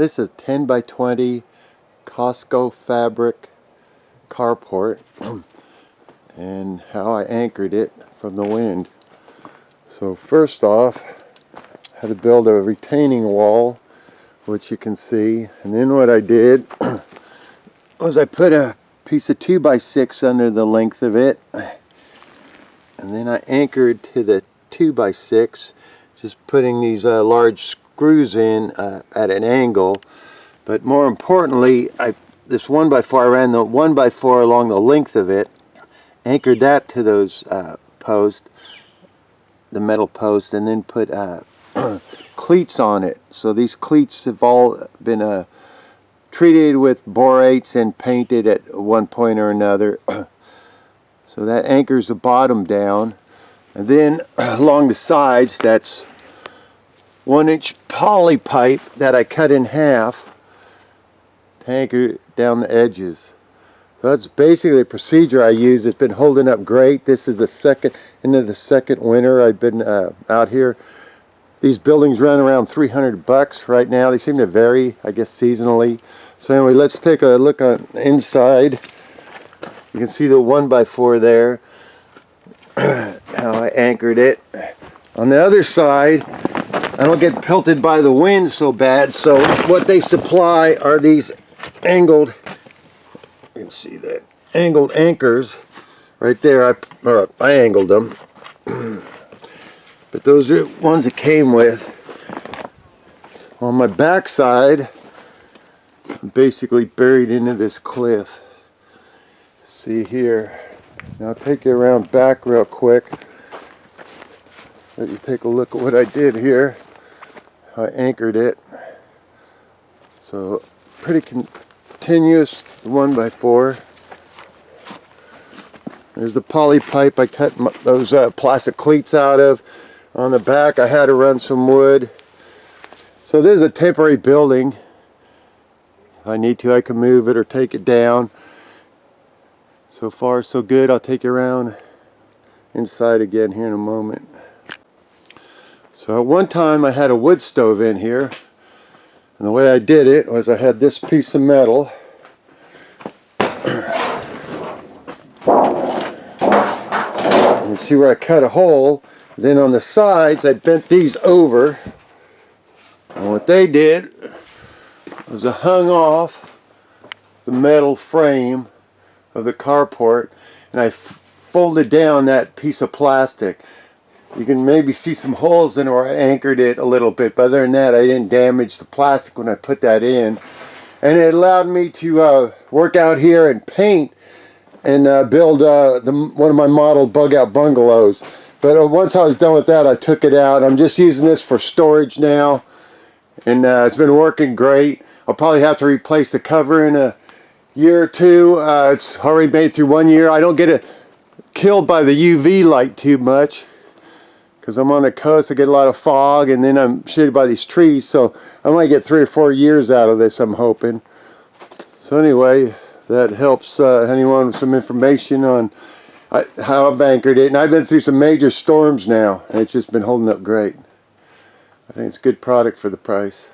This is 10 by 20 Costco fabric carport and how I anchored it from the wind. So first off, I had to build a retaining wall, which you can see, and then what I did was I put a piece of 2 by 6 under the length of it, and then I anchored to the 2 by 6, just putting these large screws in at an angle. But more importantly, this 1x4, I ran the 1x4 along the length of it, anchored that to those posts, the metal post, and then put cleats on it. So these cleats have all been treated with borates and painted at one point or another. So that anchors the bottom down, and then along the sides, that's 1-inch poly pipe that I cut in half to anchor down the edges. So that's basically the procedure I use. It's been holding up great. This is the second winter I've been out here. These buildings run around $300 right now. They seem to vary, I guess, seasonally. So anyway, let's take a look on the inside. You can see the 1x4 there, how I anchored it. On the other side, I don't get pelted by the wind so bad, so what they supply are these angled, you can see that, angled anchors right there. I angled them, but those are ones that came with. On my back side, I'm basically buried into this cliff. See here. Now I'll take you around back real quick. Let you take a look at what I did here. I anchored it. So pretty continuous 1x4. There's the poly pipe I cut those plastic cleats out of. On the back I had to run some wood. So there's a temporary building. If I need to, I can move it or take it down. So far so good. I'll take you around inside again here in a moment. So at one time I had a wood stove in here, and the way I did it was I had this piece of metal, you see where I cut a hole. Then on the sides I bent these over, and what they did was I hung off the metal frame of the carport, and I folded down that piece of plastic. You can maybe see some holes in where I anchored it a little bit, but other than that I didn't damage the plastic when I put that in. And it allowed me to work out here and paint and build one of my model bug out bungalows. But once I was done with that, I took it out. I'm just using this for storage now, and it's been working great. I'll probably have to replace the cover in a year or two. It's already made through 1 year. I don't get it killed by the UV light too much, because I'm on the coast. I get a lot of fog, and then I'm shaded by these trees, so I might get 3 or 4 years out of this, I'm hoping. So anyway, that helps anyone with some information on how I've anchored it. And I've been through some major storms now, and it's just been holding up great. I think it's a good product for the price.